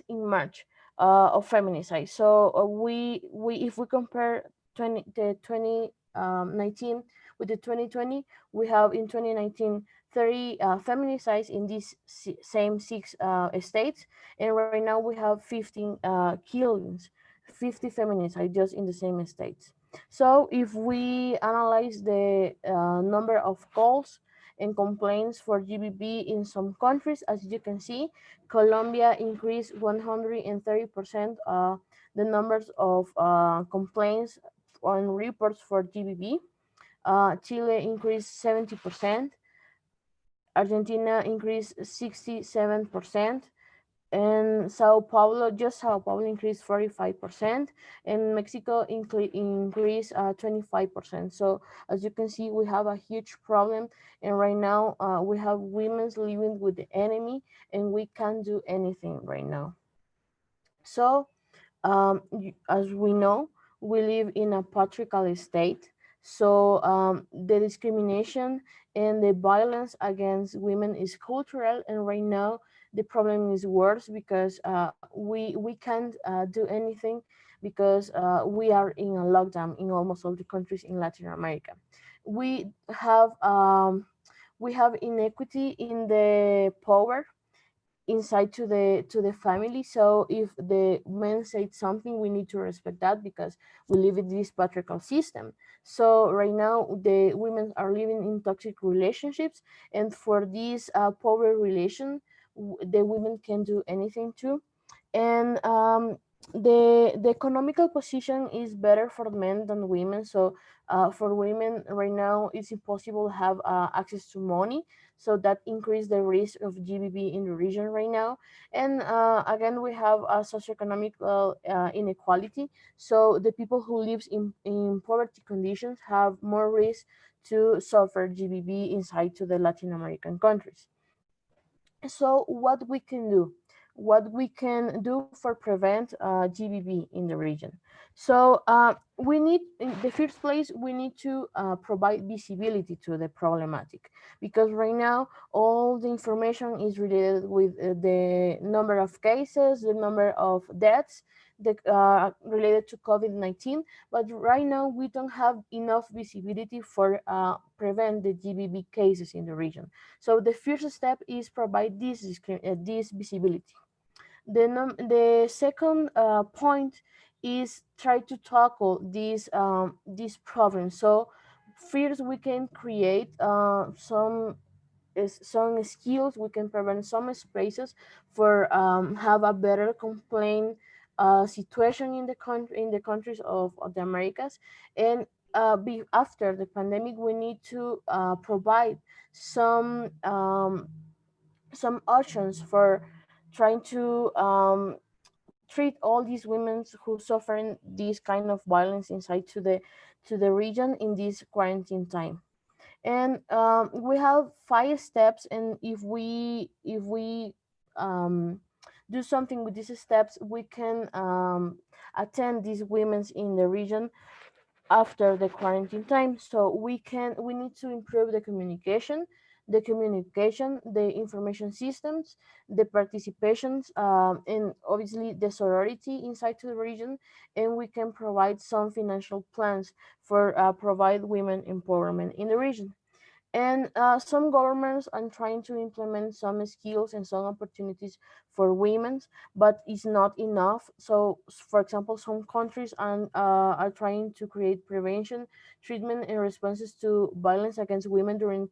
in March of feminicide. So we if we compare 2019 with the 2020, we have in 2019 30 feminicides in these same 6 states, and right now we have 15 killings, 50 feminicides just in the same states. So if we analyze the number of calls and complaints for GBV in some countries, as you can see, Colombia increased 130% the numbers of complaints on reports for GBV. Chile increased 70%. Argentina increased 67%. And Sao Paulo increased 45%, and Mexico increased 25%. So as you can see, we have a huge problem, and right now we have women living with the enemy, and we can't do anything right now. So as we know, we live in a patriarchal state. So the discrimination and the violence against women is cultural, and right now the problem is worse because we can't do anything because we are in a lockdown in almost all the countries in Latin America. We have inequity in the power inside to the family. So if the men said something, we need to respect that because we live in this patriarchal system. So right now the women are living in toxic relationships, and for this power relation, the women can do anything too. And the economical position is better for men than women. So for women right now, it's impossible to have access to money, so that increase the risk of GBV in the region right now. And again, we have a socioeconomic inequality. So the people who lives in poverty conditions have more risk to suffer GBV inside to the Latin American countries. So what we can do for prevent GBV in the region. So we need, in the first place, we need to provide visibility to the problematic, because right now all the information is related with the number of cases, the number of deaths, related to COVID-19. But right now, we don't have enough visibility for prevent the GBV cases in the region. So the first step is provide this visibility. The second point is try to tackle these problems. So first, we can create some skills. We can prevent some spaces for have a better complaint situation in the countries of the Americas. And after the pandemic, we need to provide some options for trying to treat all these women who suffering this kind of violence inside to the region in this quarantine time. And we have 5 steps, and if we um, do something with these steps, we can attend these women's in the region after the quarantine time. So we need to improve the information systems, the participations, and obviously the sorority inside to the region. And we can provide some financial plans for provide women empowerment in the region. And some governments are trying to implement some skills and some opportunities for women, but it's not enough. So, for example, some countries are trying to create prevention, treatment, and responses to violence against women during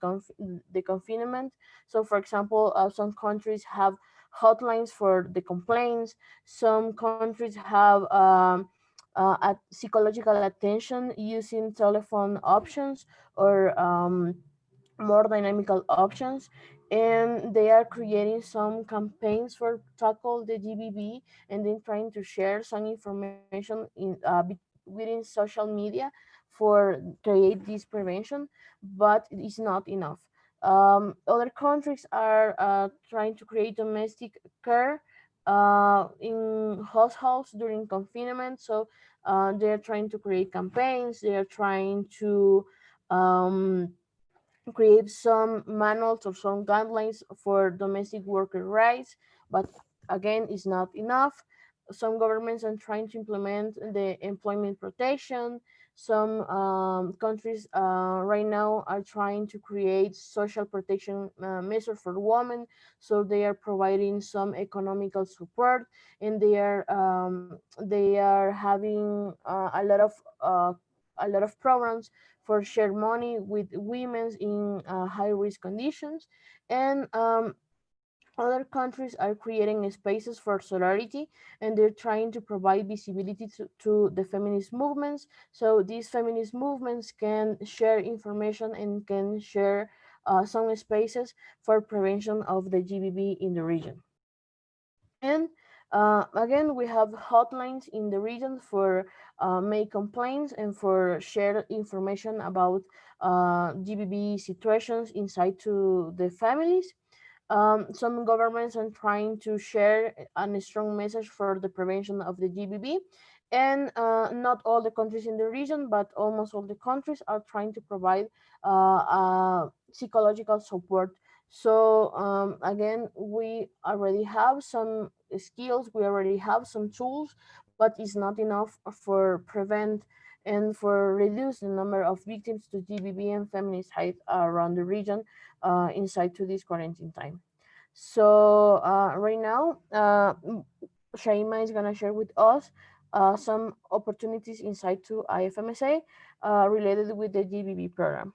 the confinement. So, for example, some countries have hotlines for the complaints. Some countries have psychological attention using telephone options or more dynamical options, and they are creating some campaigns for tackle the GBV, and then trying to share some information within social media for create this prevention, but it's not enough. Other countries are trying to create domestic care in households during confinement. So they're trying to create campaigns. They are trying to um, create some manuals or some guidelines for domestic worker rights, but again, it's not enough. Some governments are trying to implement the employment protection. Some countries right now are trying to create social protection measures for women, so they are providing some economical support, and they are having a lot of programs for share money with women in high risk conditions. And other countries are creating spaces for solidarity, and they're trying to provide visibility to the feminist movements. So these feminist movements can share information and can share some spaces for prevention of the GBV in the region. And again, we have hotlines in the region for make complaints and for share information about GBV situations inside to the families. Some governments are trying to share a strong message for the prevention of the GBV. And not all the countries in the region, but almost all the countries are trying to provide psychological support. So again, we already have some skills, we already have some tools, but it's not enough for prevent and for reduce the number of victims to GBV and feminicide around the region inside to this quarantine time. So right now, Shaima is gonna share with us some opportunities inside to IFMSA related with the GBV program.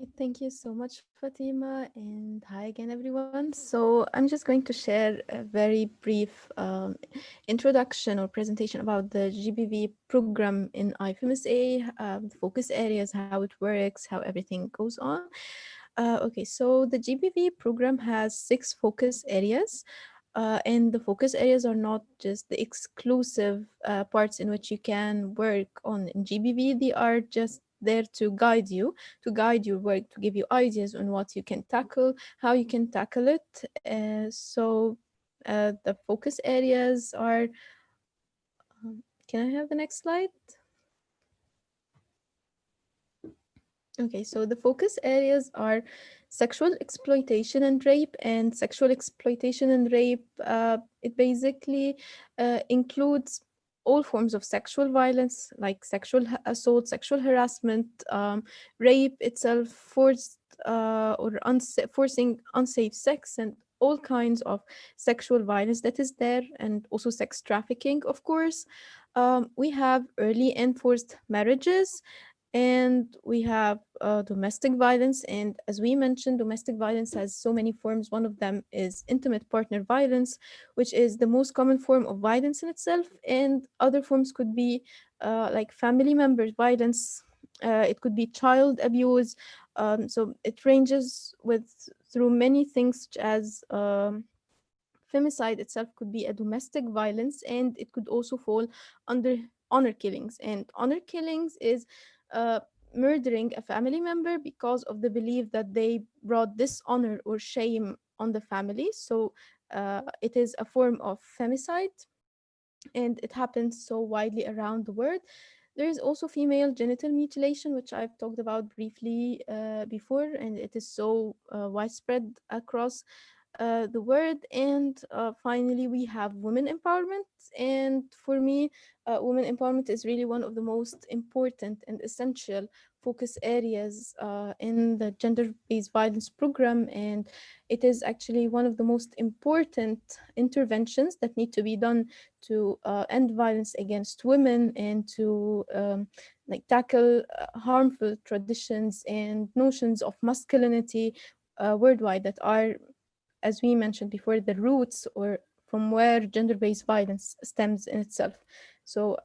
Okay, thank you so much, Fatima, and hi again, everyone. So, I'm just going to share a very brief introduction or presentation about the GBV program in IFMSA, the focus areas, how it works, how everything goes on. Okay, so the GBV program has 6 focus areas. And the focus areas are not just the exclusive parts in which you can work on in GBV. They are just there to guide your work, to give you ideas on what you can tackle, how you can tackle it. The focus areas are. Can I have the next slide? Okay, so the focus areas are sexual exploitation and rape. And sexual exploitation and rape, it basically includes all forms of sexual violence, like sexual assault, sexual harassment, rape itself, forced forcing unsafe sex, and all kinds of sexual violence that is there, and also sex trafficking, of course. We have early enforced marriages, and we have domestic violence. And as we mentioned, domestic violence has so many forms. One of them is intimate partner violence, which is the most common form of violence in itself. And other forms could be like family members violence. It could be child abuse. So it ranges with through many things, such as femicide itself could be a domestic violence, and it could also fall under honor killings. And honor killings is uh, murdering a family member because of the belief that they brought dishonor or shame on the family. So it is a form of femicide, and it happens so widely around the world. There is also female genital mutilation, which I've talked about briefly before, and it is so widespread across the world. And finally, we have women empowerment. And for me, women empowerment is really one of the most important and essential focus areas in the gender based violence program. And it is actually one of the most important interventions that need to be done to end violence against women, and to like tackle harmful traditions and notions of masculinity worldwide that are, as we mentioned before, the roots or from where gender-based violence stems in itself. So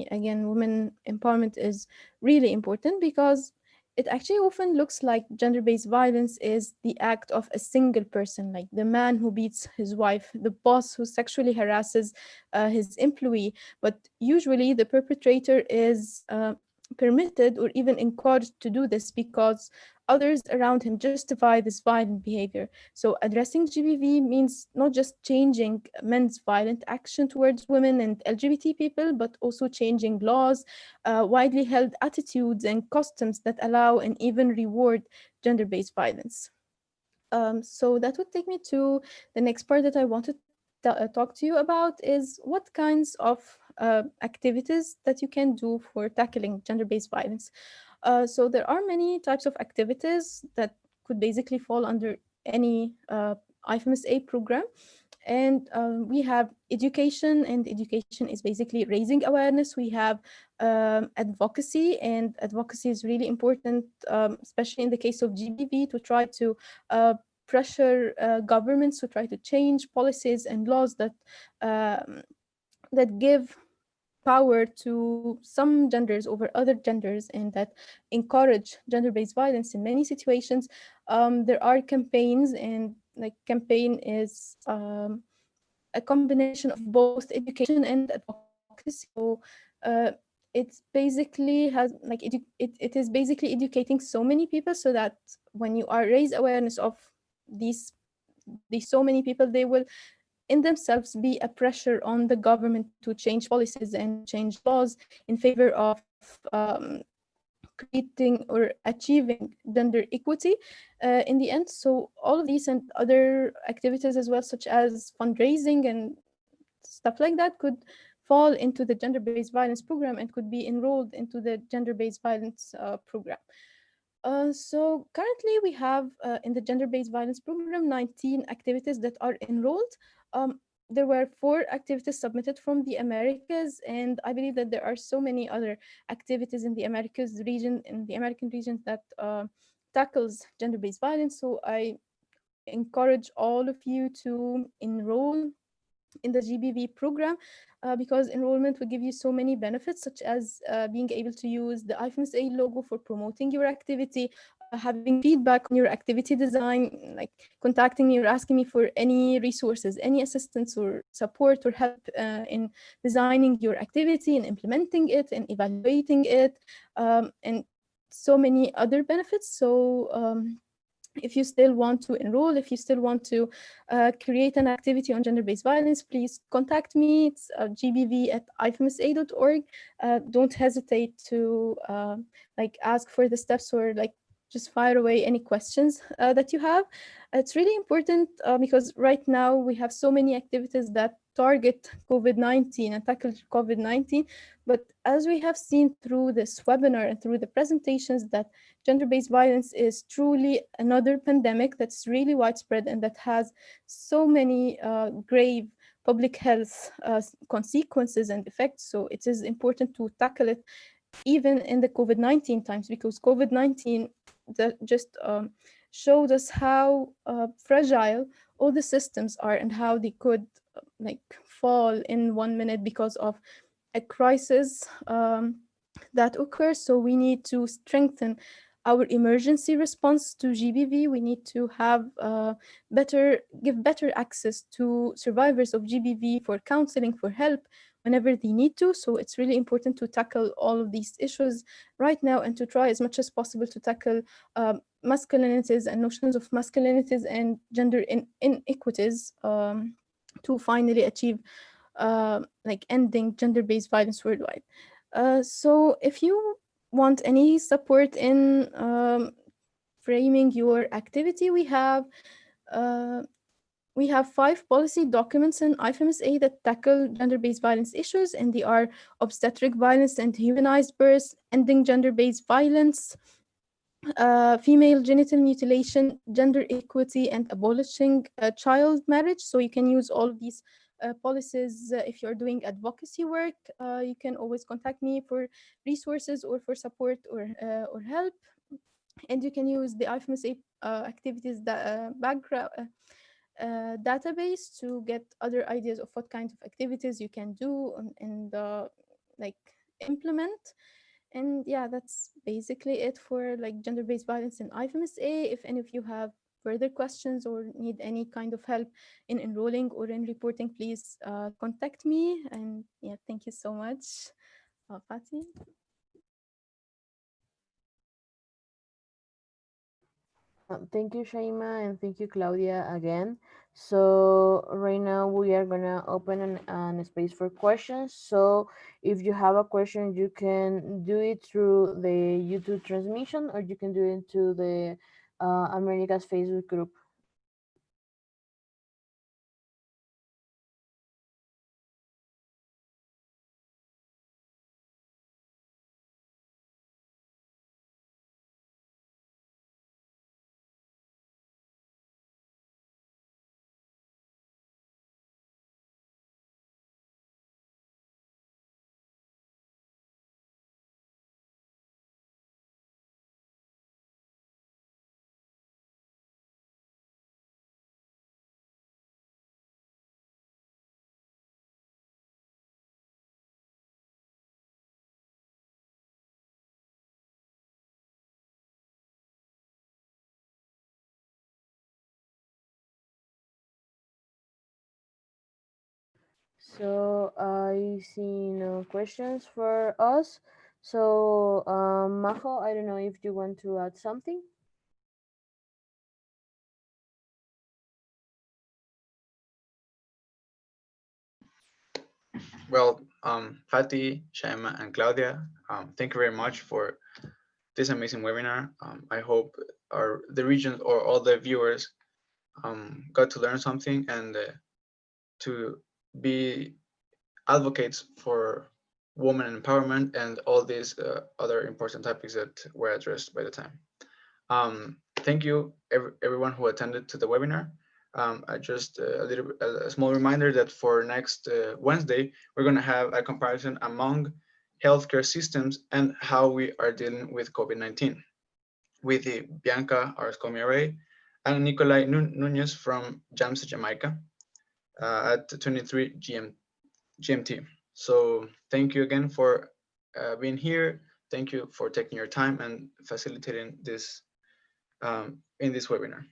again, women empowerment is really important because it actually often looks like gender-based violence is the act of a single person, like the man who beats his wife, the boss who sexually harasses his employee. But usually the perpetrator is permitted or even encouraged to do this because others around him justify this violent behavior. So addressing GBV means not just changing men's violent action towards women and LGBT people, but also changing laws, widely held attitudes, and customs that allow and even reward gender-based violence. So that would take me to the next part that I wanted to talk to you about is what kinds of activities that you can do for tackling gender-based violence. So there are many types of activities that could basically fall under any IFMSA program. And we have education, and education is basically raising awareness. We have advocacy, and advocacy is really important, especially in the case of GBV, to try to pressure governments to try to change policies and laws um, that give power to some genders over other genders, and that encourage gender-based violence in many situations. There are campaigns, and like campaign is a combination of both education and advocacy. So it basically has like it is basically educating so many people, so that when you are raise awareness of these these so many people, they will in themselves be a pressure on the government to change policies and to change laws in favor of creating or achieving gender equity in the end. So all of these and other activities as well, such as fundraising and stuff like that, could fall into the gender-based violence program and could be enrolled into the gender-based violence program. So currently we have in the gender-based violence program 19 activities that are enrolled. There were 4 activities submitted from the Americas, and I believe that there are so many other activities in the Americas region, in the American regions, that tackles gender-based violence. So I encourage all of you to enroll in the GBV program because enrollment will give you so many benefits, such as being able to use the IFMSA logo for promoting your activity, having feedback on your activity design, like contacting me or asking me for any resources, any assistance or support or help in designing your activity and implementing it and evaluating it, and so many other benefits. So if you still want to enroll, if you still want to create an activity on gender-based violence, please contact me. It's gbv@ifmsa.org. Don't hesitate to like ask for the steps or like just fire away any questions that you have. It's really important because right now we have so many activities that target COVID-19 and tackle COVID-19. But as we have seen through this webinar and through the presentations, that gender-based violence is truly another pandemic that's really widespread and that has so many grave public health consequences and effects. So it is important to tackle it even in the COVID-19 times, because COVID-19 that just showed us how fragile all the systems are and how they could like fall in 1 minute because of a crisis that occurs. So we need to strengthen our emergency response to GBV. We need to have give better access to survivors of GBV for counseling, for help whenever they need to. So it's really important to tackle all of these issues right now and to try as much as possible to tackle masculinities and notions of masculinities and gender inequities to finally achieve like ending gender-based violence worldwide. So if you want any support in framing your activity, uh, we have 5 policy documents in IFMSA that tackle gender-based violence issues, and they are obstetric violence and humanized birth, ending gender-based violence, female genital mutilation, gender equity, and abolishing child marriage. So you can use all of these policies if you're doing advocacy work. You can always contact me for resources or for support or help. And you can use the IFMSA activities background database to get other ideas of what kind of activities you can do and like implement. And yeah, that's basically it for like gender-based violence in IFMSA. If any of you have further questions or need any kind of help in enrolling or in reporting, please contact me. And yeah, thank you so much, Fatih. Thank you, Shaima, and thank you, Claudia, again. So right now we are gonna open an space for questions. So if you have a question, you can do it through the YouTube transmission, or you can do it to the America's Facebook group. So I see no questions for us. So Majo, I don't know if you want to add something. Well, Fatih, Shaima, and Claudia, thank you very much for this amazing webinar. I hope the region or all the viewers got to learn something and to be advocates for women empowerment and all these other important topics that were addressed by the time. Thank you everyone who attended to the webinar. Just a small reminder that for next Wednesday, we're going to have a comparison among healthcare systems and how we are dealing with COVID-19 with Bianca Arscomi and Nicolai Nunez from Jamsa, Jamaica at 23 GMT. So thank you again for being here. Thank you for taking your time and facilitating this in this webinar.